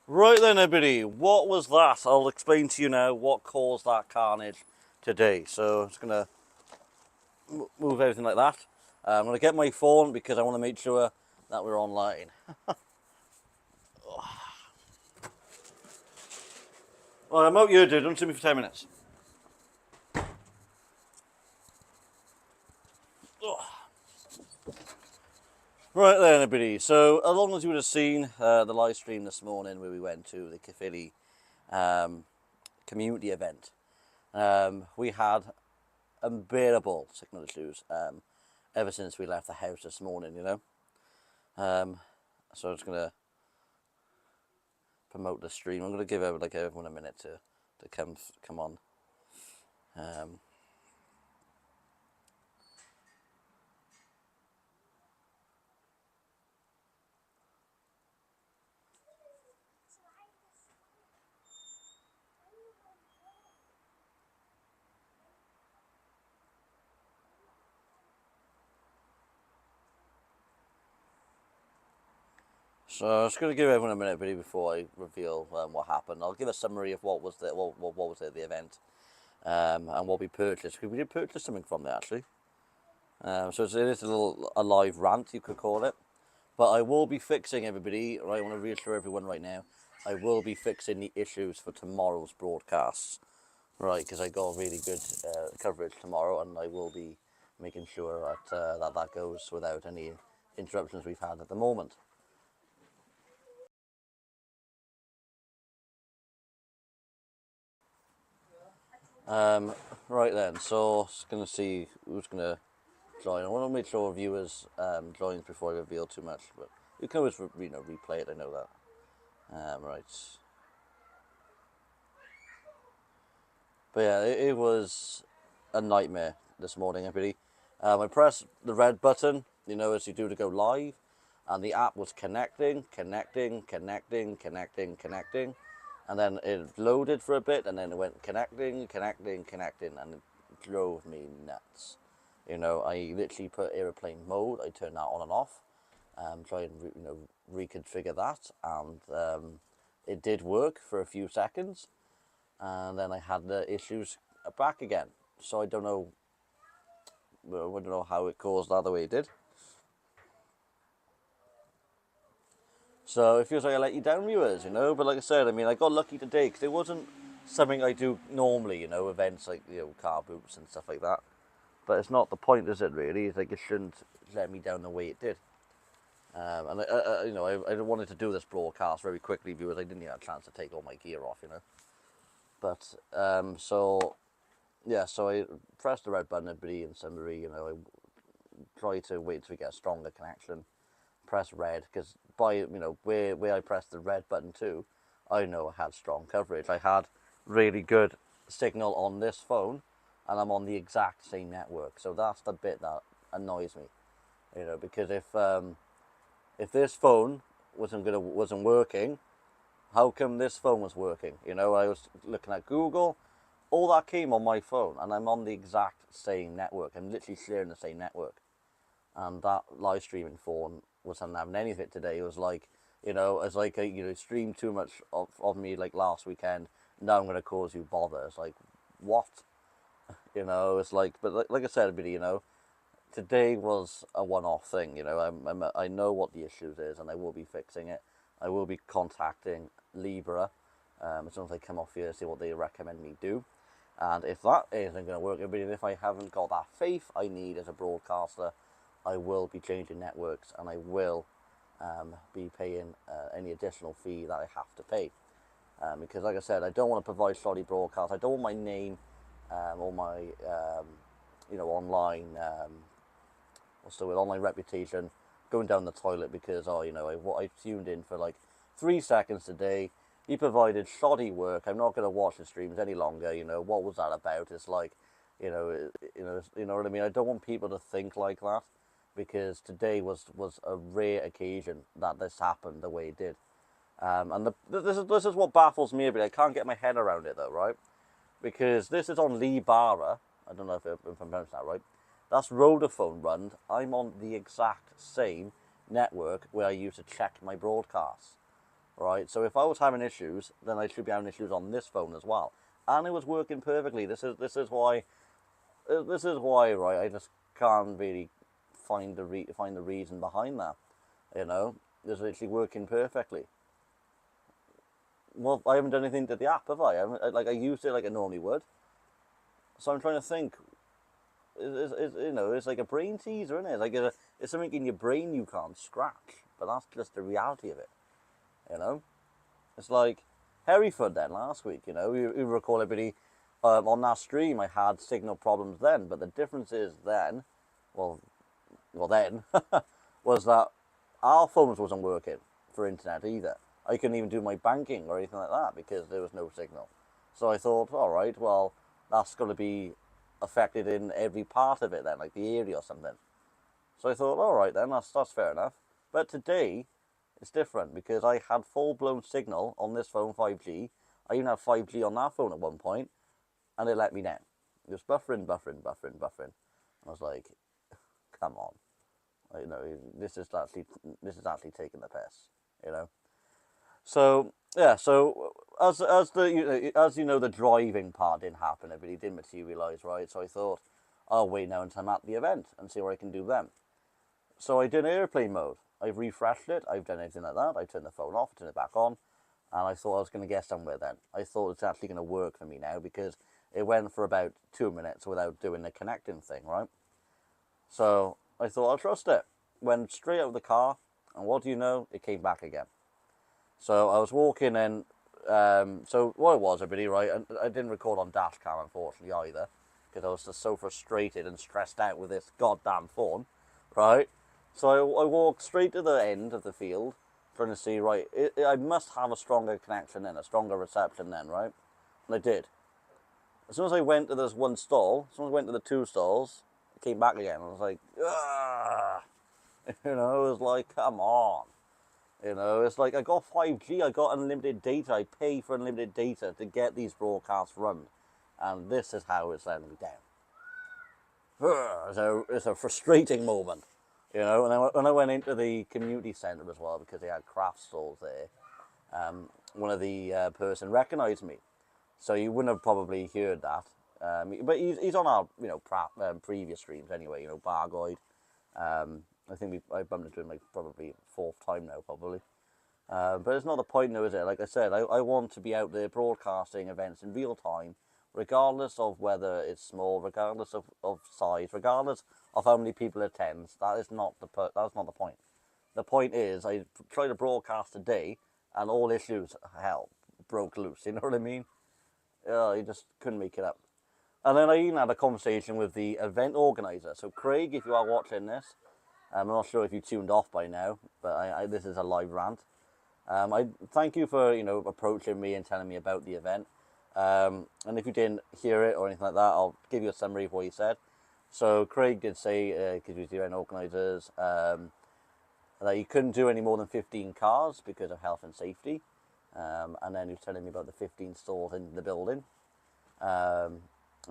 Right then, everybody, what was that? I'll explain to you now what caused that carnage today. So I'm just going to move everything like that. I'm going to get my phone because I want to make sure that we're online. Well, I'm out here, dude. Don't see me for 10 minutes. Right then, everybody. So, as long as you would have seen the live stream this morning where we went to the Caerphilly community event, we had unbearable signal issues ever since we left the house this morning, you know. So I'm just going to promote the stream. I'm going to give everyone a minute to come on. Um, so I'm just going to give everyone a minute really before I reveal what happened. I'll give a summary of what was at the event and what we purchased. We did purchase something from there actually. So it is a live rant, you could call it. But I will be fixing everybody. Right, I want to reassure everyone right now. I will be fixing the issues for tomorrow's broadcasts. Right, because I got really good coverage tomorrow, and I will be making sure that goes without any interruptions we've had at the moment. Right then, so just gonna see who's gonna join. I want to make sure viewers joins before I reveal too much, but you can always replay it. I know that. Right, but yeah, it was a nightmare this morning, everybody. I pressed the red button, as you do to go live, and the app was connecting, and then it loaded for a bit, and then it went connecting, and it drove me nuts. I literally put airplane mode. I turned that on and off, try and reconfigure that, and it did work for a few seconds, and then I had the issues back again. So I don't know how it caused that the way it did. So it feels like I let you down, viewers, But like I said, I mean, I got lucky today because it wasn't something I do normally, events like, car boots and stuff like that. But it's not the point, is it, really? It's like it shouldn't let me down the way it did. And, I wanted to do this broadcast very quickly, viewers. I didn't get a chance to take all my gear off, But, yeah, so I pressed the red button, everybody, in summary, I try to wait until we get a stronger connection. Press red, because where I pressed the red button too, I know I had strong coverage. I had really good signal on this phone, and I'm on the exact same network. So that's the bit that annoys me, because if this phone wasn't working, how come this phone was working? I was looking at Google, all that came on my phone, and I'm on the exact same network. I'm literally sharing the same network. And that live streaming phone wasn't having any of it today. It was like, it's like, streamed too much of me like last weekend. Now I'm going to cause you bother. It's like, what? It's like, but like I said, everybody, today was a one-off thing. I know what the issues is, and I will be fixing it. I will be contacting Libra as soon as I come off here to see what they recommend me do. And if that isn't going to work, everybody, if I haven't got that faith I need as a broadcaster, I will be changing networks, and I will be paying any additional fee that I have to pay. Because, like I said, I don't want to provide shoddy broadcasts. I don't want my name or my, online, online reputation going down the toilet because, I tuned in for like 3 seconds today. He provided shoddy work. I'm not going to watch the streams any longer. What was that about? It's like, you know what I mean. I don't want people to think like that, because today was a rare occasion that this happened the way it did. And this is what baffles me a bit. I can't get my head around it though, right? Because this is on Lee Barra. I don't know if I'm pronouncing that right. That's Vodafone run. I'm on the exact same network where I used to check my broadcasts. right? So if I was having issues, then I should be having issues on this phone as well. And it was working perfectly. This is why, right? I just can't really find the reason behind that. You know, it's literally working perfectly. Well, I haven't done anything to the app, have I? I used it like I normally would. So I'm trying to think. It's like a brain teaser, isn't it? It's something in your brain you can't scratch, but that's just the reality of it. You know, it's like Hereford then last week. You recall everybody on that stream. I had signal problems then, but the difference is then, well, then was that our phones wasn't working for internet either. I couldn't even do my banking or anything like that because there was no signal. So I thought, all right, well, that's going to be affected in every part of it then, like the area or something. So I thought, all right then, that's fair enough. But today, it's different because I had full-blown signal on this phone, 5G. I even had 5G on that phone at one point, and it let me down. It was buffering, buffering, buffering, buffering. I was like, come on. This is actually taking the piss, you know. So yeah, so as the driving part didn't happen, it really didn't materialise, right? So I thought, I'll wait now until I'm at the event and see what I can do then. So I did airplane mode. I've refreshed it. I've done anything like that. I turned the phone off, turned it back on, and I thought I was going to get somewhere then. I thought it's actually going to work for me now because it went for about 2 minutes without doing the connecting thing, right? So I thought I'll trust it. Went straight out of the car, and what do you know? It came back again. So I was walking in. So what it was, everybody, right? I didn't record on dash cam, unfortunately, either, because I was just so frustrated and stressed out with this goddamn phone, right? So I walked straight to the end of the field, trying to see, right, I must have a stronger connection then, a stronger reception then, right? And I did. As soon as I went to this one stall, as soon as I went to the two stalls, it came back again. I was like, ah, it was like, come on. It's like I got 5G, I got unlimited data, I pay for unlimited data to get these broadcasts run. And this is how it's letting me down. It's a frustrating moment, And when I went into the community centre as well, because they had craft stalls there, one of the person recognised me. So you wouldn't have probably heard that. But he's on our, previous streams anyway, Bargoid. I think I bumped into him like probably fourth time now, probably. But it's not the point now, is it? Like I said, I want to be out there broadcasting events in real time, regardless of whether it's small, regardless of size, regardless of how many people attend. That's not the point. The point is, I tried to broadcast today, and all issues, hell, broke loose. You know what I mean? You just couldn't make it up. And then I even had a conversation with the event organizer. So Craig, if you are watching this, I'm not sure if you tuned off by now, but this is a live rant. I thank you for approaching me and telling me about the event. And if you didn't hear it or anything like that, I'll give you a summary of what he said. So Craig did say, because he's the event organisers, that you couldn't do any more than 15 cars because of health and safety. And then he was telling me about the 15 stalls in the building. And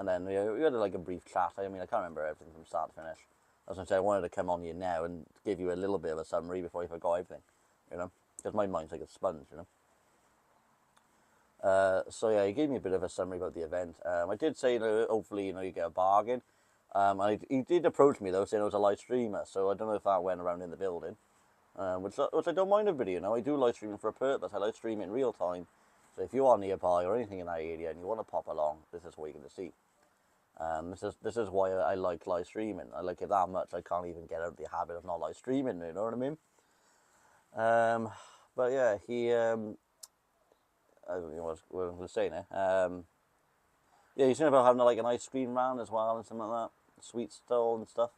then we had like a brief chat. I can't remember everything from start to finish. As I said, I wanted to come on here now and give you a little bit of a summary before I forgot everything, because my mind's like a sponge, So yeah, he gave me a bit of a summary about the event. I did say, hopefully, you get a bargain. He did approach me though, saying I was a live streamer, so I don't know if that went around in the building. Which I don't mind a video, I do live streaming for a purpose. I live stream in real time. So if you are nearby or anything in that area and you want to pop along, this is what you're going to see. This is why I like live streaming. I like it that much. I can't even get out of the habit of not live streaming. You know what I mean? But yeah, I don't know what I was saying there. Yeah, he's saying about having like an ice cream round as well and something like that, sweet stall and stuff.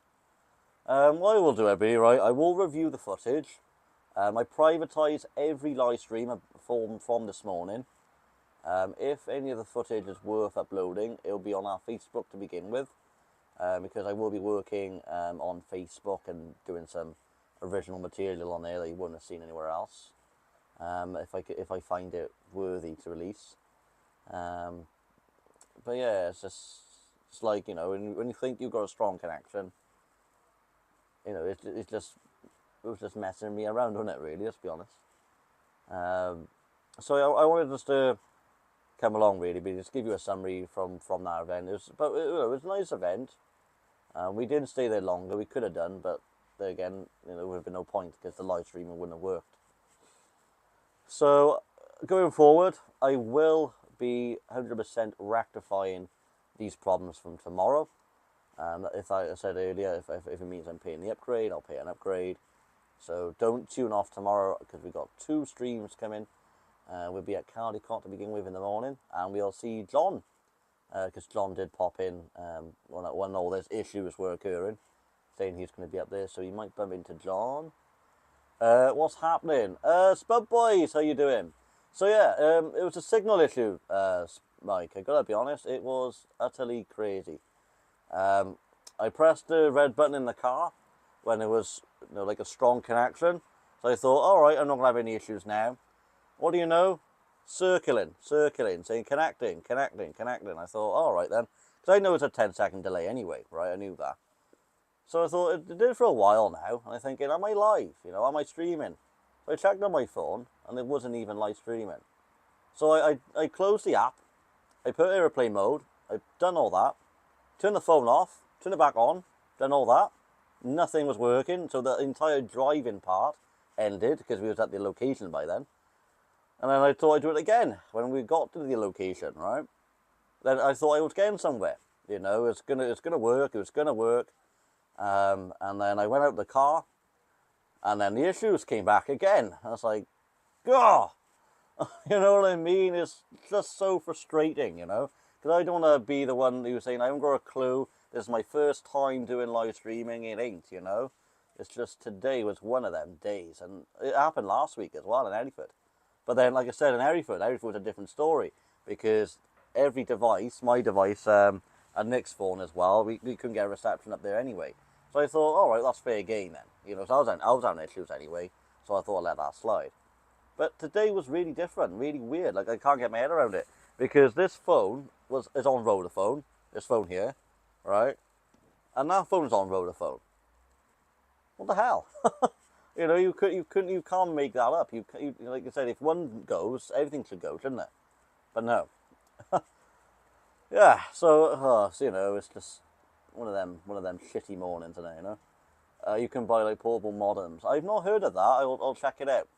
What I will do, everybody, right? I will review the footage. I privatise every live stream from this morning. If any of the footage is worth uploading, it'll be on our Facebook to begin with, because I will be working on Facebook and doing some original material on there that you wouldn't have seen anywhere else. If I find it worthy to release. But yeah, it's like, when you think you've got a strong connection, it was just messing me around, wasn't it, really, let's be honest. So I wanted just to come along really, but just give you a summary from that event. It was a nice event. We didn't stay there longer. We could have done, but there again, there would have been no point because the live streaming wouldn't have worked. So going forward, I will be 100% rectifying these problems from tomorrow. If I said earlier, if it means I'm paying the upgrade, I'll pay an upgrade. So don't tune off tomorrow because we've got 2 streams coming. We'll be at Caldicott to begin with in the morning, and we'll see John, because John did pop in when all those issues were occurring, saying he's going to be up there, so you might bump into John. What's happening? Spud Boys, how you doing? So yeah, it was a signal issue, Mike. I gotta be honest, it was utterly crazy. I pressed the red button in the car when it was like a strong connection. So I thought, all right, I'm not gonna have any issues now. What do you know? Circling, saying connecting. I thought, all right then, because I know it's a 10-second delay anyway, right? I knew that. So I thought it did it for a while now, and I'm thinking, am I live? Am I streaming? So I checked on my phone, and it wasn't even live streaming. So I closed the app, I put airplane mode, I've done all that, turned the phone off, turned it back on, done all that. Nothing was working, so the entire driving part ended, because we was at the location by then. And then I thought I'd do it again when we got to the location, right? Then I thought I was getting somewhere. It's gonna work. It was gonna work. And then I went out the car, and then the issues came back again. I was like, God, you know what I mean? It's just so frustrating, because I don't want to be the one who's saying I haven't got a clue. This is my first time doing live streaming. It ain't, It's just today was one of them days, and it happened last week as well in Hereford. But then, like I said, in Hereford was a different story because every device, my device, and Nick's phone as well, we couldn't get a reception up there anyway. So I thought, all right, that's fair game then. So I was having issues anyway, so I thought I'd let that slide. But today was really different, really weird. Like I can't get my head around it because this phone is on Vodafone. This phone here, right? And that phone's on Vodafone. What the hell? You can't make that up. You like I said, if one goes, everything should go, shouldn't it? But no. Yeah. So it's just one of them shitty mornings, isn't it? You can buy like portable modems. I've not heard of that. I'll check it out.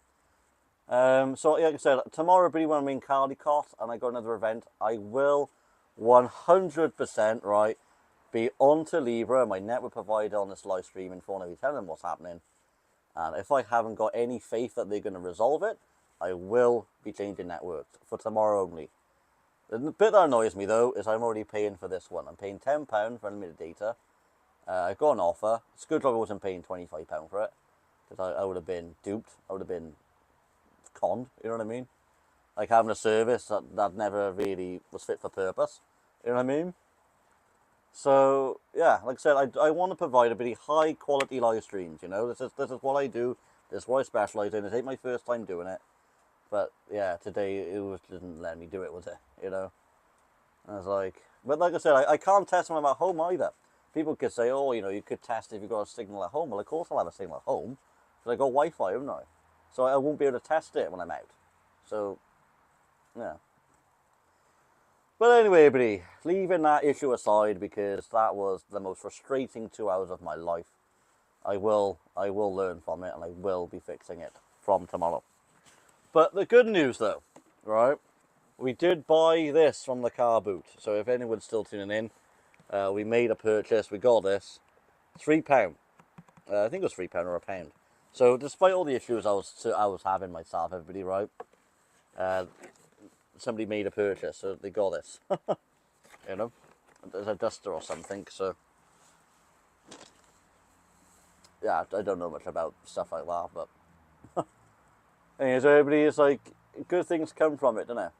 So like I said, tomorrow, when I'm in Caldicott and I got another event, I will 100% right be on to Libra, my network provider on this live streaming phone. I'll be telling them what's happening. And if I haven't got any faith that they're going to resolve it, I will be changing networks for tomorrow only. The bit that annoys me, though, is I'm already paying for this one. I'm paying £10 for unlimited data. I've got an offer. It's good job I wasn't paying £25 for it, because I would have been duped. I would have been conned, you know what I mean? Like having a service that never really was fit for purpose, you know what I mean? So yeah, like I said, I want to provide a pretty high quality live streams. This is what I do. This is what I specialize in. It ain't my first time doing it, but yeah, today it didn't let me do it, was it? I was like, but like I said, I can't test when I'm at home either. People could say, oh, you could test if you've got a signal at home. Well, of course I'll have a signal at home, because I got Wi-Fi, haven't I? So I won't be able to test it when I'm out. So yeah. But anyway, everybody, leaving that issue aside because that was the most frustrating 2 hours of my life, I will learn from it and I will be fixing it from tomorrow. But the good news though, right, we did buy this from the car boot. So if anyone's still tuning in, we made a purchase, we got this, £3. I think it was £3 or £1. So despite all the issues I was having myself, everybody, right, somebody made a purchase, so they got this. There's a duster or something, so yeah, I don't know much about stuff like that, but anyway, so everybody is like, good things come from it, don't it?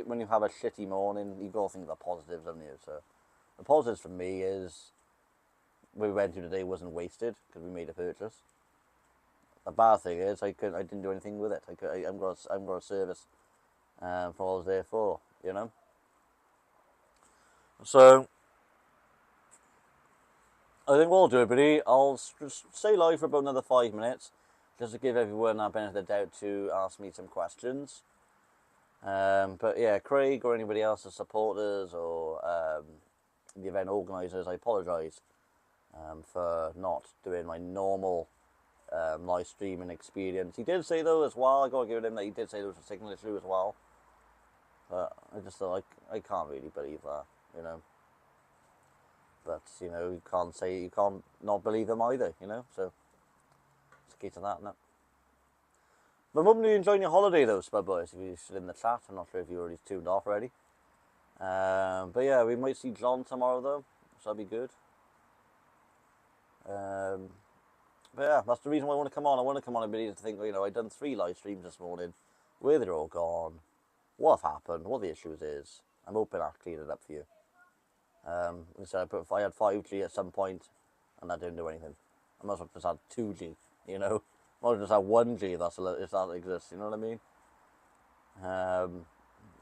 When you have a shitty morning, you've got to think of the positives, haven't you? So the positives for me is what we went through today wasn't wasted because we made a purchase. The bad thing is I didn't do anything with it. I haven't got a service for what I was there for, So I think what I'll do, everybody, I'll stay live for about another 5 minutes. just to give everyone that benefit of the doubt to ask me some questions. But yeah, Craig or anybody else, the supporters or the event organisers, I apologise for not doing my normal live streaming experience. He did say though as well, I gotta give him that he did say there was a signal issue as well. But I just thought I can't really believe that, you know. But you know, you can't not believe him either, you know. So it's key to that, no. But I'm hoping you're enjoying your holiday though, Spud Boys. If you're still in the chat, I'm not sure if you already tuned off already. But yeah, we might see John tomorrow though, so that'll be good. But yeah, that's the reason why I want to come on. I want to come on a bit to think, you know, I've done 3 live streams this morning. Where they're all gone. What have happened? What the issues is. I'm hoping I'll clean it up for you. So I had 5G at some point, and that didn't do anything. I might as well just had 2G, you know. I might as well just have 1G if that exists, you know what I mean?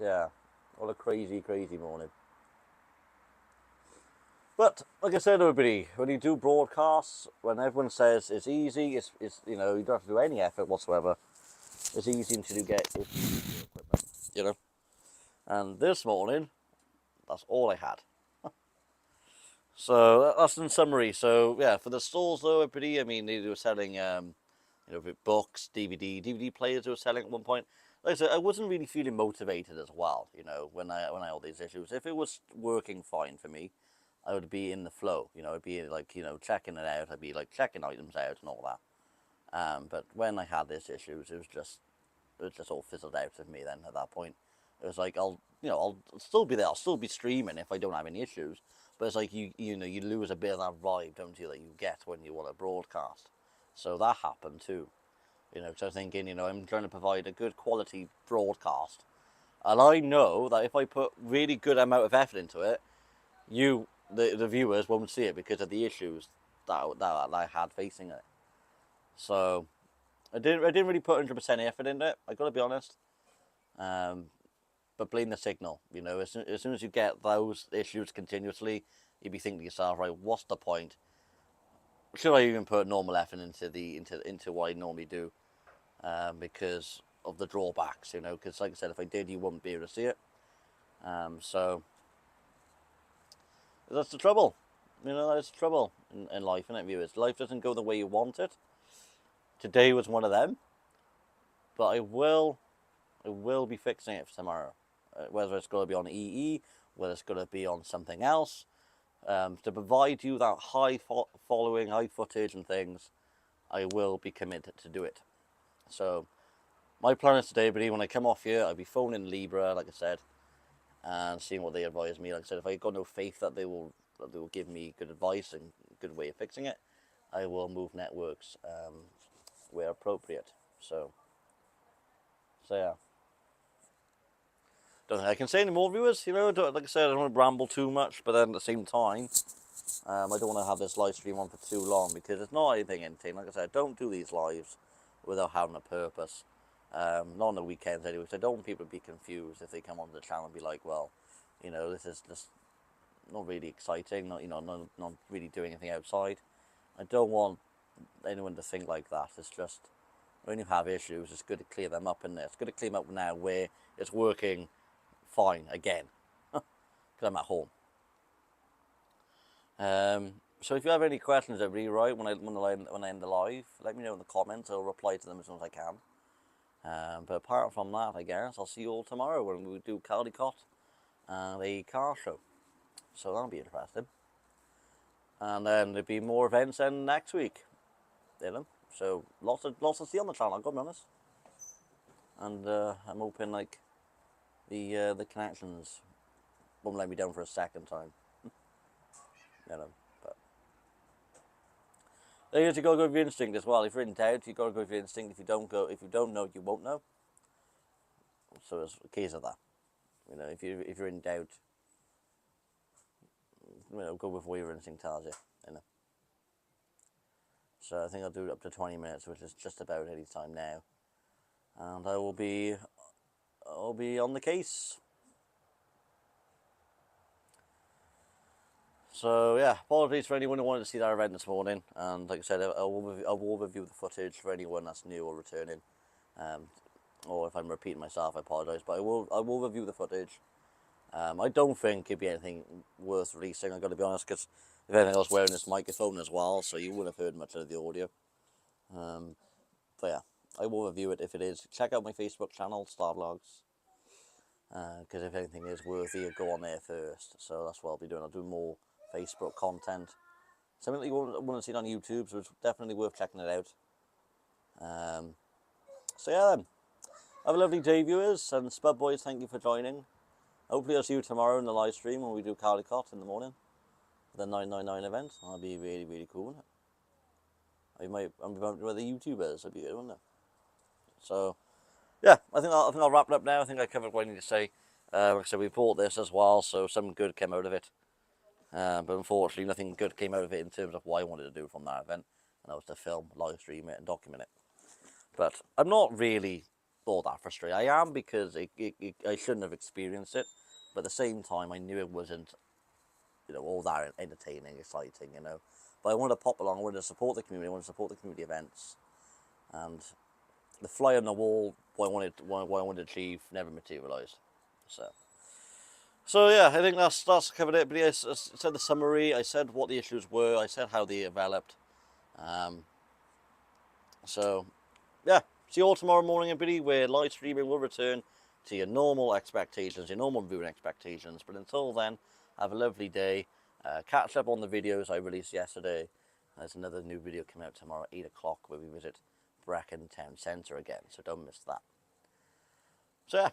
Yeah, what a crazy, crazy morning. But like I said, everybody, when you do broadcasts, when everyone says it's easy, it's you know, you don't have to do any effort whatsoever. It's easy until you get your equipment, you know. And this morning, that's all I had. So that's in summary. So yeah, for the stalls though, everybody, I mean, they were selling, you know, books, DVD players. They were selling at one point. Like I said, I wasn't really feeling motivated as well. You know, when I had all these issues. If it was working fine for me, I would be in the flow. You know, I'd be like, you know, checking it out. I'd be like checking items out and all that. But when I had these issues, it was just all fizzled out of me. Then at that point, it was like I'll still be there. I'll still be streaming if I don't have any issues. But it's like you know, you lose a bit of that vibe, don't you, that you get when you want to broadcast. So that happened too. You know, because I was thinking, you know, I'm trying to provide a good quality broadcast, and I know that if I put really good amount of effort into it, the viewers won't see it because of the issues that I had facing it. So I didn't really put 100% effort into it. I got to be honest. But blame the signal. You know, as soon as you get those issues continuously, you'd be thinking to yourself, right, what's the point? Should I even put normal effort into what I normally do? Because of the drawbacks, you know. Because like I said, if I did, you wouldn't be able to see it. So that's the trouble. You know, that's the trouble in life, isn't it, viewers? Life doesn't go the way you want it. Today was one of them, but I will be fixing it for tomorrow. Whether it's going to be on EE, whether it's going to be on something else, to provide you that high following, high footage and things, I will be committed to do it. So my plan is today, buddy, when I come off here, I'll be phoning Libra, like I said, and seeing what they advise me. Like I said, if I got no faith that they will give me good advice and good way of fixing it, I will move networks where appropriate. So yeah. Don't think I can say any more, viewers. You know, like I said, I don't want to ramble too much, but then at the same time, I don't want to have this live stream on for too long because it's not anything entertaining. Like I said, don't do these lives without having a purpose. Not on the weekends anyway, because I don't want people to be confused if they come onto the channel and be like, well, you know, this is just not really exciting, not really doing anything outside. I don't want anyone to think like that. It's just, when you have issues, it's good to clear them up in there. It's good to clear them up now where it's working fine again, because I'm at home. So if you have any questions, everybody, right, when I end the live, let me know in the comments. I'll reply to them as soon as I can. But apart from that, I guess I'll see you all tomorrow when we do Caldecott and a car show. So that'll be interesting. And then there'll be more events then next week. You know, so lots to see on the channel. I've got to be honest. And I'm hoping like the connections won't let me down for a second time. You know, but you gotta go with your instinct as well. If you're in doubt, you gotta go with your instinct. If you don't know, you won't know. So it's a case of that. You know, if you're in doubt, you know, go with what your instinct tells you. You know. So I think I'll do it up to 20 minutes, which is just about any time now, and I'll be on the case. So yeah, apologies for anyone who wanted to see that event this morning. And like I said, I will review the footage for anyone that's new or returning. Or if I'm repeating myself, I apologise. But I will review the footage. I don't think it'd be anything worth releasing, I've got to be honest, because if anything, I was wearing this microphone as well, so you wouldn't have heard much of the audio. But yeah, I will review it if it is. Check out my Facebook channel, Star Vlogs, because if anything is worthy, it'll go on there first. So that's what I'll be doing. I'll do more Facebook content. Something that you wouldn't see it on YouTube, so it's definitely worth checking it out. So yeah then, have a lovely day, viewers, and Spud Boys, thank you for joining. Hopefully I'll see you tomorrow in the live stream when we do Caldecott in the morning. The 999 event. That'll be really, really cool, wouldn't it? I'm with the YouTubers, that'd be good, wouldn't it? So, yeah, I think I'll wrap it up now. I think I covered what I need to say. Like I said, we bought this as well, so some good came out of it. But unfortunately, nothing good came out of it in terms of what I wanted to do from that event, and that was to film, live stream it, and document it. But I'm not really all that frustrated. I am, because I shouldn't have experienced it, but at the same time, I knew it wasn't, all that entertaining, exciting, But I wanted to pop along, I wanted to support the community, I wanted to support the community events, and the fly on the wall, what I wanted to achieve, never materialised. So yeah, I think that's covered it. But yeah, I said the summary, I said what the issues were, I said how they developed. So yeah, see you all tomorrow morning, everybody, where live streaming will return to your normal expectations, your normal viewing expectations. But until then, have a lovely day. Catch up on the videos I released yesterday. There's another new video coming out tomorrow at 8 o'clock where we visit Brecon Town Centre again, so don't miss that. So yeah,